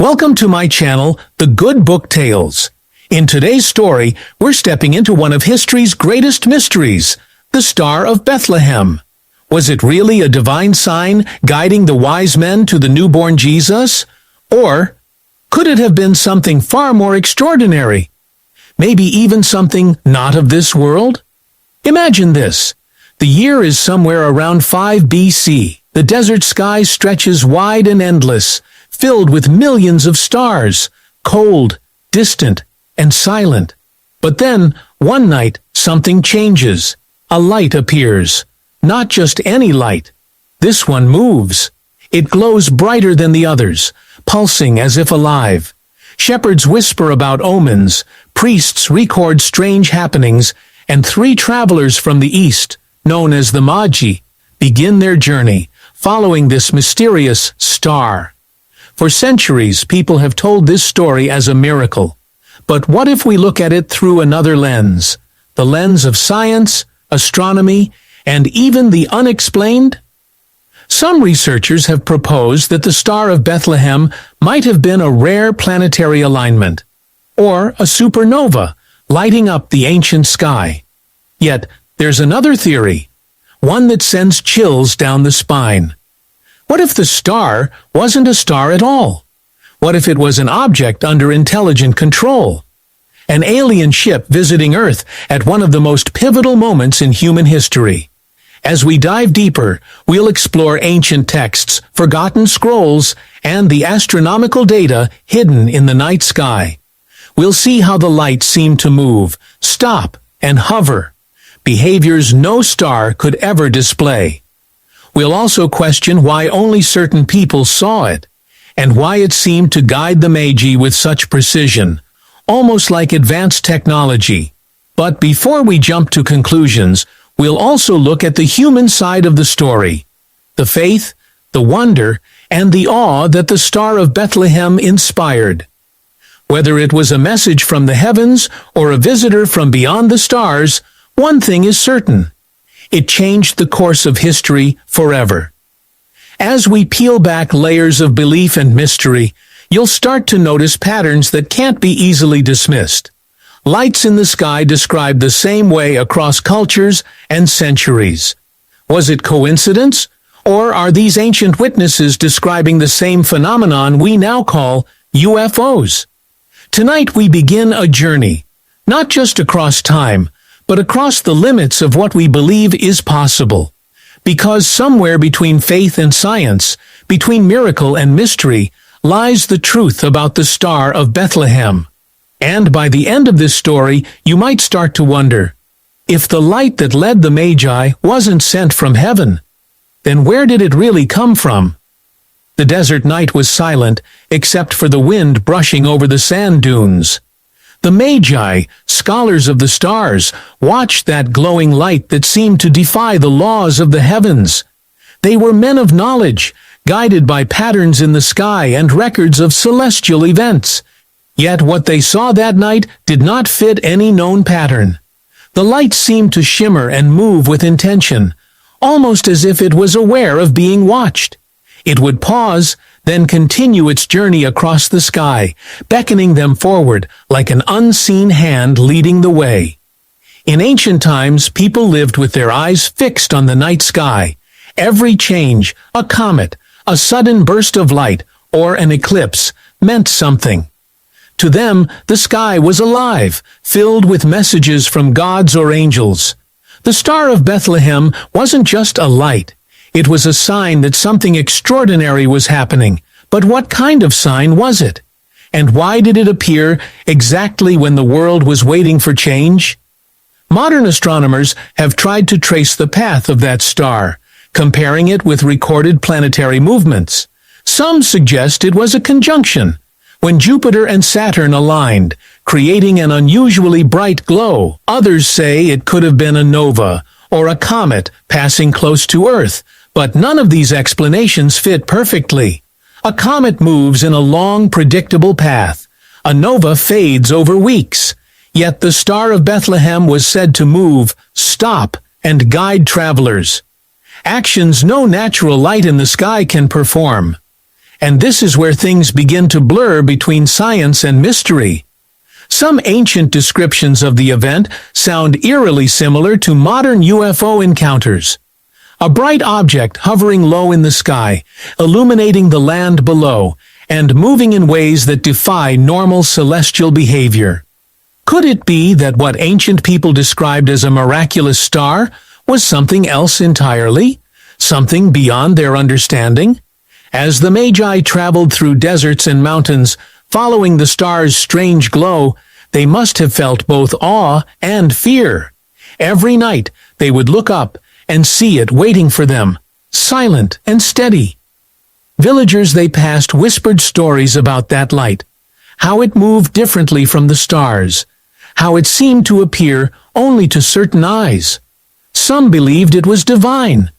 Welcome to my channel, The Good Book Tales. In today's story, we're stepping into one of history's greatest mysteries, the Star of Bethlehem. Was it really a divine sign guiding the wise men to the newborn Jesus? Or could it have been something far more extraordinary? Maybe even something not of this world? Imagine this. The year is somewhere around 5 BC. The desert sky stretches wide and endless, filled with millions of stars, cold, distant, and silent. But then, one night, something changes. A light appears. Not just any light. This one moves. It glows brighter than the others, pulsing as if alive. Shepherds whisper about omens, priests record strange happenings, and 3 travelers from the east, known as the Magi, begin their journey, following this mysterious star. For centuries, people have told this story as a miracle. But what if we look at it through another lens? The lens of science, astronomy, and even the unexplained? Some researchers have proposed that the Star of Bethlehem might have been a rare planetary alignment, or a supernova, lighting up the ancient sky. Yet, there's another theory, one that sends chills down the spine. What if the star wasn't a star at all? What if it was an object under intelligent control? An alien ship visiting Earth at one of the most pivotal moments in human history. As we dive deeper, we'll explore ancient texts, forgotten scrolls, and the astronomical data hidden in the night sky. We'll see how the light seemed to move, stop, and hover. Behaviors no star could ever display. We'll also question why only certain people saw it, and why it seemed to guide the Magi with such precision, almost like advanced technology. But before we jump to conclusions, we'll also look at the human side of the story, the faith, the wonder, and the awe that the Star of Bethlehem inspired. Whether it was a message from the heavens or a visitor from beyond the stars, one thing is certain. It changed the course of history forever. As we peel back layers of belief and mystery, you'll start to notice patterns that can't be easily dismissed. Lights in the sky described the same way across cultures and centuries. Was it coincidence? Or are these ancient witnesses describing the same phenomenon we now call UFOs? Tonight we begin a journey, not just across time, but across the limits of what we believe is possible. Because somewhere between faith and science, between miracle and mystery, lies the truth about the Star of Bethlehem. And by the end of this story, you might start to wonder, if the light that led the Magi wasn't sent from heaven, then where did it really come from? The desert night was silent, except for the wind brushing over the sand dunes. The Magi, scholars of the stars, watched that glowing light that seemed to defy the laws of the heavens. They were men of knowledge, guided by patterns in the sky and records of celestial events. Yet what they saw that night did not fit any known pattern. The light seemed to shimmer and move with intention, almost as if it was aware of being watched. It would pause, then continue its journey across the sky, beckoning them forward like an unseen hand leading the way. In ancient times, people lived with their eyes fixed on the night sky. Every change, a comet, a sudden burst of light, or an eclipse, meant something. To them, the sky was alive, filled with messages from gods or angels. The Star of Bethlehem wasn't just a light. It was a sign that something extraordinary was happening. But what kind of sign was it? And why did it appear exactly when the world was waiting for change? Modern astronomers have tried to trace the path of that star, comparing it with recorded planetary movements. Some suggest it was a conjunction, when Jupiter and Saturn aligned, creating an unusually bright glow. Others say it could have been a nova, or a comet passing close to Earth, but none of these explanations fit perfectly. A comet moves in a long, predictable path. A nova fades over weeks. Yet the Star of Bethlehem was said to move, stop, and guide travelers. Actions no natural light in the sky can perform. And this is where things begin to blur between science and mystery. Some ancient descriptions of the event sound eerily similar to modern UFO encounters. A bright object hovering low in the sky, illuminating the land below, and moving in ways that defy normal celestial behavior. Could it be that what ancient people described as a miraculous star was something else entirely? Something beyond their understanding? As the Magi traveled through deserts and mountains, following the star's strange glow, they must have felt both awe and fear. Every night they would look up and see it waiting for them, silent and steady. Villagers they passed whispered stories about that light, how it moved differently from the stars, how it seemed to appear only to certain eyes. Some believed it was divine.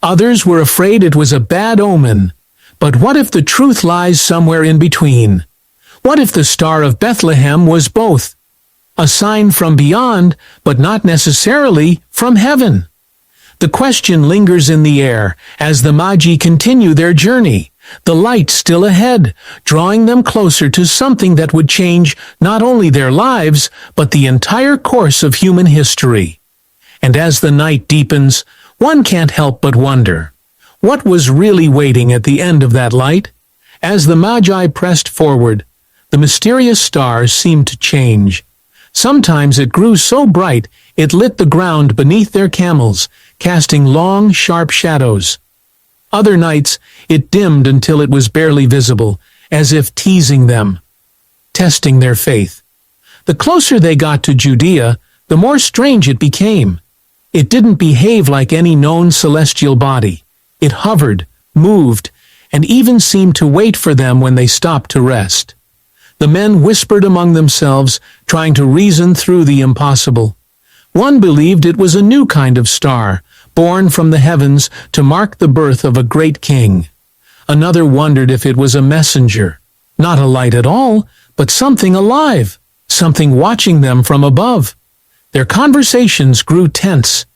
Others were afraid it was a bad omen. But what if the truth lies somewhere in between? What if the Star of Bethlehem was both? A sign from beyond, but not necessarily from heaven. The question lingers in the air as the Magi continue their journey, the light still ahead, drawing them closer to something that would change not only their lives, but the entire course of human history. And as the night deepens, one can't help but wonder, what was really waiting at the end of that light? As the Magi pressed forward, the mysterious stars seemed to change. Sometimes it grew so bright it lit the ground beneath their camels, casting long, sharp shadows. Other nights it dimmed until it was barely visible, as if teasing them, testing their faith. The closer they got to Judea, the more strange it became. It didn't behave like any known celestial body. It hovered, moved, and even seemed to wait for them when they stopped to rest. The men whispered among themselves, trying to reason through the impossible. One believed it was a new kind of star, born from the heavens to mark the birth of a great king. Another wondered if it was a messenger, not a light at all, but something alive, something watching them from above. Their conversations grew tense.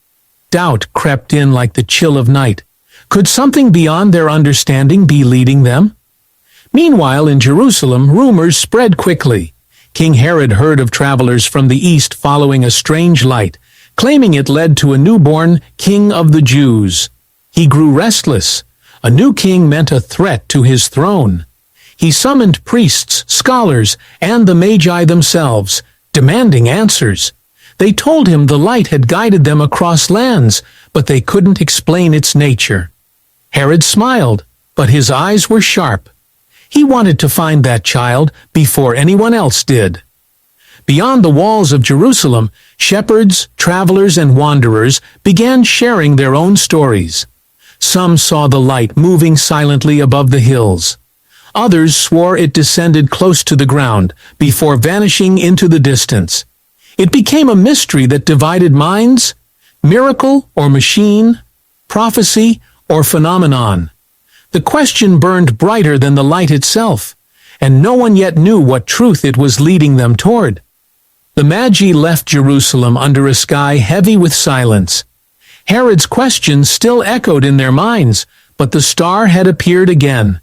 Doubt crept in like the chill of night. Could something beyond their understanding be leading them? Meanwhile, in Jerusalem, rumors spread quickly. King Herod heard of travelers from the east following a strange light, claiming it led to a newborn king of the Jews. He grew restless. A new king meant a threat to his throne. He summoned priests, scholars, and the Magi themselves, demanding answers. They told him the light had guided them across lands, but they couldn't explain its nature. Herod smiled, but his eyes were sharp. He wanted to find that child before anyone else did. Beyond the walls of Jerusalem, shepherds, travelers, and wanderers began sharing their own stories. Some saw the light moving silently above the hills. Others swore it descended close to the ground before vanishing into the distance. It became a mystery that divided minds: miracle or machine, prophecy or phenomenon. The question burned brighter than the light itself, and no one yet knew what truth it was leading them toward. The Magi left Jerusalem under a sky heavy with silence. Herod's questions still echoed in their minds, but the star had appeared again.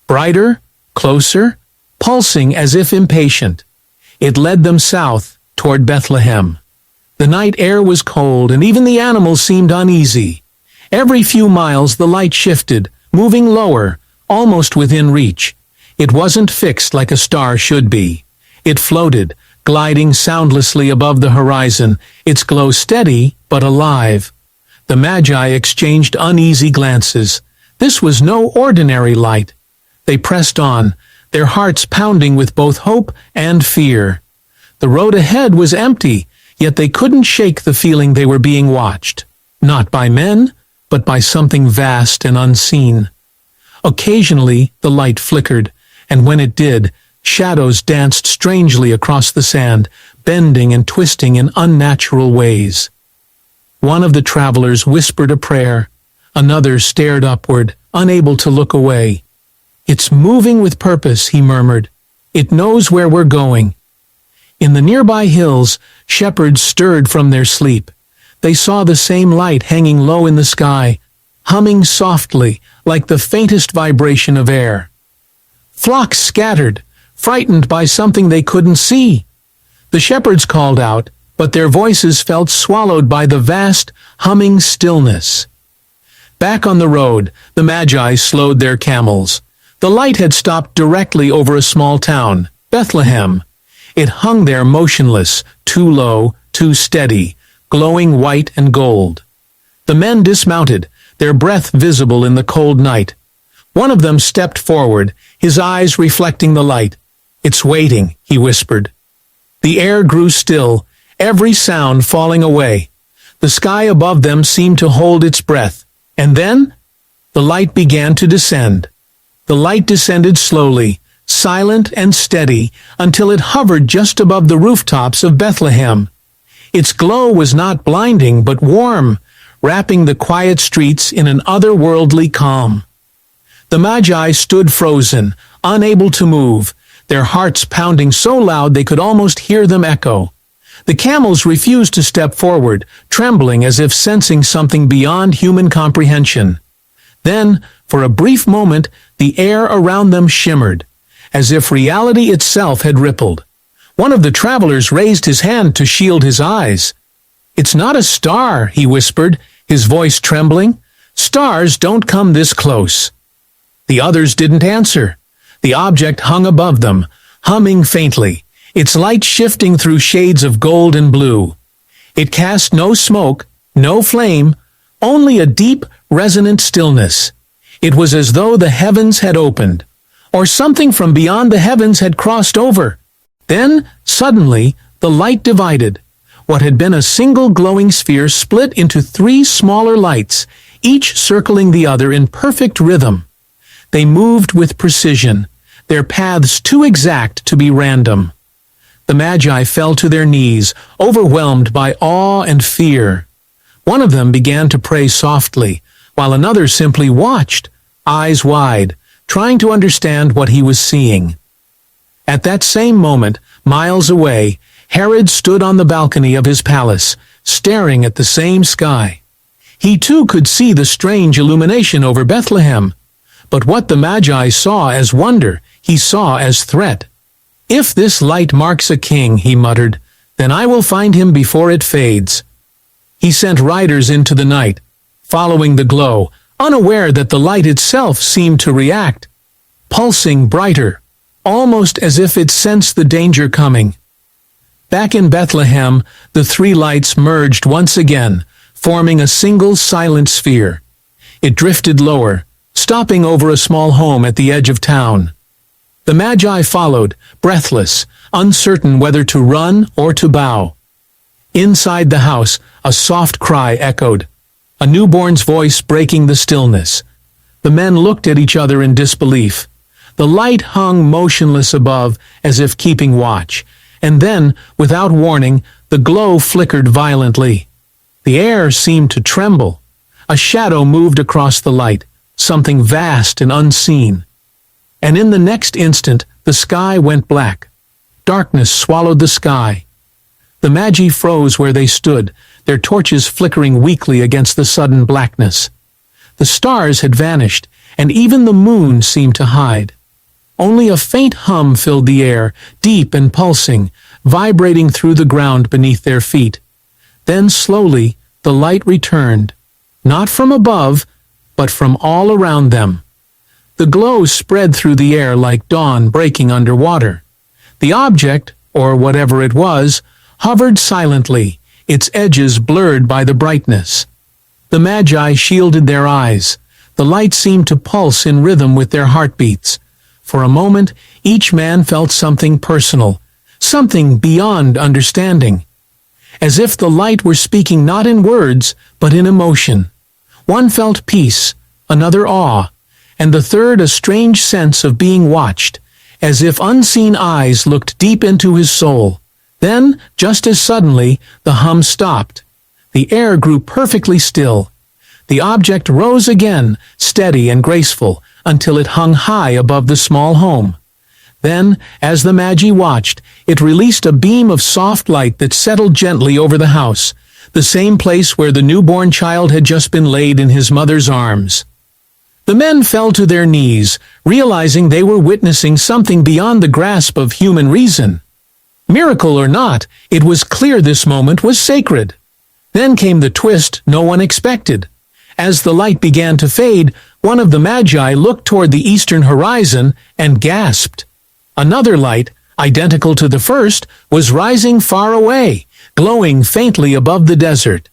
Brighter, closer, pulsing as if impatient. It led them south, toward Bethlehem. The night air was cold, and even the animals seemed uneasy. Every few miles the light shifted, moving lower, almost within reach. It wasn't fixed like a star should be. It floated, gliding soundlessly above the horizon, its glow steady but alive. The Magi exchanged uneasy glances. This was no ordinary light. They pressed on, their hearts pounding with both hope and fear. The road ahead was empty, yet they couldn't shake the feeling they were being watched. Not by men, but by something vast and unseen. Occasionally, the light flickered, and when it did, shadows danced strangely across the sand, bending and twisting in unnatural ways. One of the travelers whispered a prayer. Another stared upward, unable to look away. "It's moving with purpose," he murmured. "It knows where we're going." In the nearby hills, shepherds stirred from their sleep. They saw the same light hanging low in the sky, humming softly like the faintest vibration of air. Flocks scattered, frightened by something they couldn't see. The shepherds called out, but their voices felt swallowed by the vast, humming stillness. Back on the road, the Magi slowed their camels. The light had stopped directly over a small town, Bethlehem. It hung there motionless, too low, too steady, glowing white and gold. The men dismounted, their breath visible in the cold night. One of them stepped forward, his eyes reflecting the light. "It's waiting," he whispered. The air grew still, every sound falling away. The sky above them seemed to hold its breath. And then, the light began to descend. The light descended slowly, silent and steady, until it hovered just above the rooftops of Bethlehem. Its glow was not blinding, but warm, wrapping the quiet streets in an otherworldly calm. The Magi stood frozen, unable to move, their hearts pounding so loud they could almost hear them echo. The camels refused to step forward, trembling as if sensing something beyond human comprehension. Then, for a brief moment, the air around them shimmered, as if reality itself had rippled. One of the travelers raised his hand to shield his eyes. "It's not a star," he whispered, his voice trembling. "Stars don't come this close." The others didn't answer. The object hung above them, humming faintly, its light shifting through shades of gold and blue. It cast no smoke, no flame, only a deep, resonant stillness. It was as though the heavens had opened, or something from beyond the heavens had crossed over. Then, suddenly, the light divided. What had been a single glowing sphere split into 3 smaller lights, each circling the other in perfect rhythm. They moved with precision, their paths too exact to be random. The Magi fell to their knees, overwhelmed by awe and fear. One of them began to pray softly, while another simply watched, eyes wide, trying to understand what he was seeing. At that same moment, miles away, Herod stood on the balcony of his palace, staring at the same sky. He too could see the strange illumination over Bethlehem. But what the Magi saw as wonder, he saw as threat. "If this light marks a king," he muttered, "then I will find him before it fades." He sent riders into the night, following the glow, unaware that the light itself seemed to react, pulsing brighter, almost as if it sensed the danger coming. Back in Bethlehem, the 3 lights merged once again, forming a single silent sphere. It drifted lower, stopping over a small home at the edge of town. The Magi followed, breathless, uncertain whether to run or to bow. Inside the house, a soft cry echoed, a newborn's voice breaking the stillness. The men looked at each other in disbelief. The light hung motionless above, as if keeping watch, and then, without warning, the glow flickered violently. The air seemed to tremble. A shadow moved across the light, something vast and unseen. And in the next instant, the sky went black. Darkness swallowed the sky. The Magi froze where they stood, their torches flickering weakly against the sudden blackness. The stars had vanished, and even the moon seemed to hide. Only a faint hum filled the air, deep and pulsing, vibrating through the ground beneath their feet. Then slowly, the light returned, not from above, but from all around them. The glow spread through the air like dawn breaking under water. The object, or whatever it was, hovered silently, its edges blurred by the brightness. The Magi shielded their eyes. The light seemed to pulse in rhythm with their heartbeats. For a moment, each man felt something personal, something beyond understanding. As if the light were speaking not in words, but in emotion. One felt peace, another awe, and the third a strange sense of being watched, as if unseen eyes looked deep into his soul. Then, just as suddenly, the hum stopped. The air grew perfectly still. The object rose again, steady and graceful, until it hung high above the small home. Then, as the Magi watched, it released a beam of soft light that settled gently over the house, the same place where the newborn child had just been laid in his mother's arms. The men fell to their knees, realizing they were witnessing something beyond the grasp of human reason. Miracle or not, it was clear this moment was sacred. Then came the twist no one expected. As the light began to fade, one of the Magi looked toward the eastern horizon and gasped. Another light, identical to the first, was rising far away, glowing faintly above the desert.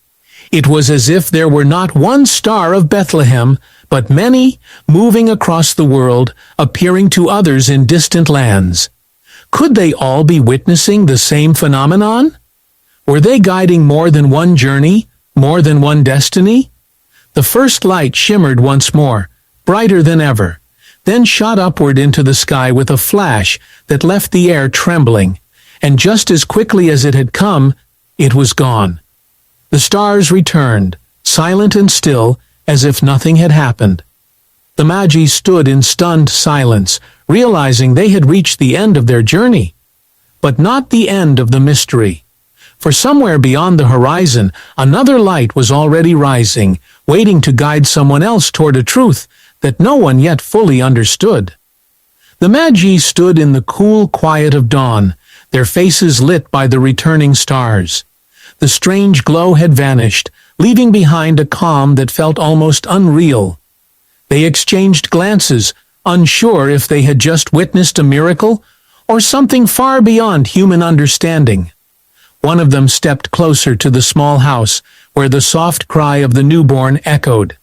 It was as if there were not one Star of Bethlehem, but many, moving across the world, appearing to others in distant lands. Could they all be witnessing the same phenomenon? Were they guiding more than one journey, more than one destiny? The first light shimmered once more, brighter than ever, then shot upward into the sky with a flash that left the air trembling, and just as quickly as it had come, it was gone. The stars returned, silent and still, as if nothing had happened. The Magi stood in stunned silence, realizing they had reached the end of their journey. But not the end of the mystery. For somewhere beyond the horizon, another light was already rising, waiting to guide someone else toward a truth that no one yet fully understood. The Magi stood in the cool quiet of dawn, their faces lit by the returning stars. The strange glow had vanished, leaving behind a calm that felt almost unreal. They exchanged glances, unsure if they had just witnessed a miracle or something far beyond human understanding. One of them stepped closer to the small house where the soft cry of the newborn echoed.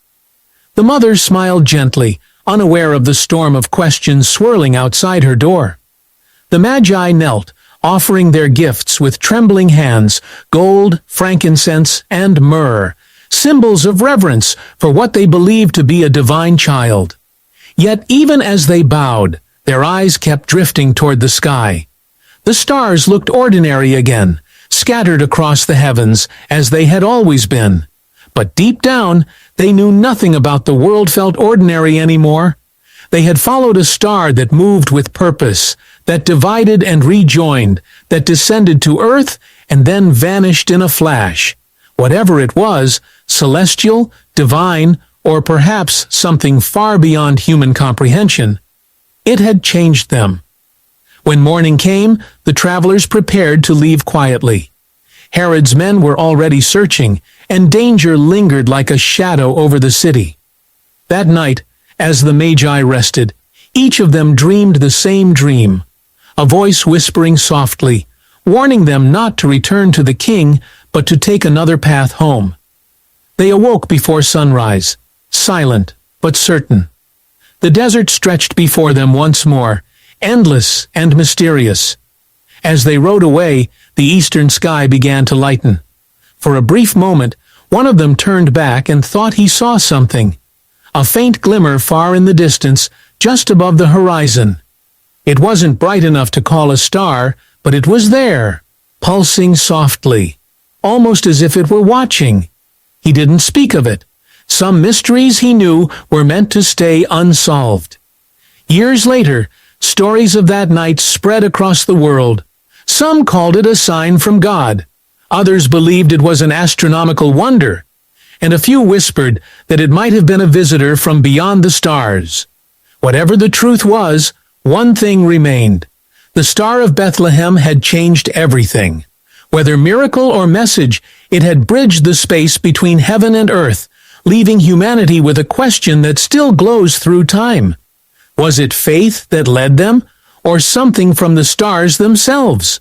The mother smiled gently, unaware of the storm of questions swirling outside her door. The Magi knelt, offering their gifts with trembling hands, gold, frankincense, and myrrh, symbols of reverence for what they believed to be a divine child. Yet even as they bowed, their eyes kept drifting toward the sky. The stars looked ordinary again, scattered across the heavens as they had always been. But deep down, they knew nothing about the world felt ordinary anymore. They had followed a star that moved with purpose, that divided and rejoined, that descended to earth and then vanished in a flash. Whatever it was, celestial, divine, or perhaps something far beyond human comprehension, it had changed them. When morning came, the travelers prepared to leave quietly. Herod's men were already searching, and danger lingered like a shadow over the city. That night, as the Magi rested, each of them dreamed the same dream, a voice whispering softly, warning them not to return to the king, but to take another path home. They awoke before sunrise, silent but certain. The desert stretched before them once more, endless and mysterious. As they rode away, the eastern sky began to lighten. For a brief moment, one of them turned back and thought he saw something. A faint glimmer far in the distance, just above the horizon. It wasn't bright enough to call a star, but it was there, pulsing softly, almost as if it were watching. He didn't speak of it. Some mysteries, he knew, were meant to stay unsolved. Years later, stories of that night spread across the world. Some called it a sign from God. Others believed it was an astronomical wonder, and a few whispered that it might have been a visitor from beyond the stars. Whatever the truth was, one thing remained. The Star of Bethlehem had changed everything. Whether miracle or message, it had bridged the space between heaven and earth, leaving humanity with a question that still glows through time. Was it faith that led them, or something from the stars themselves?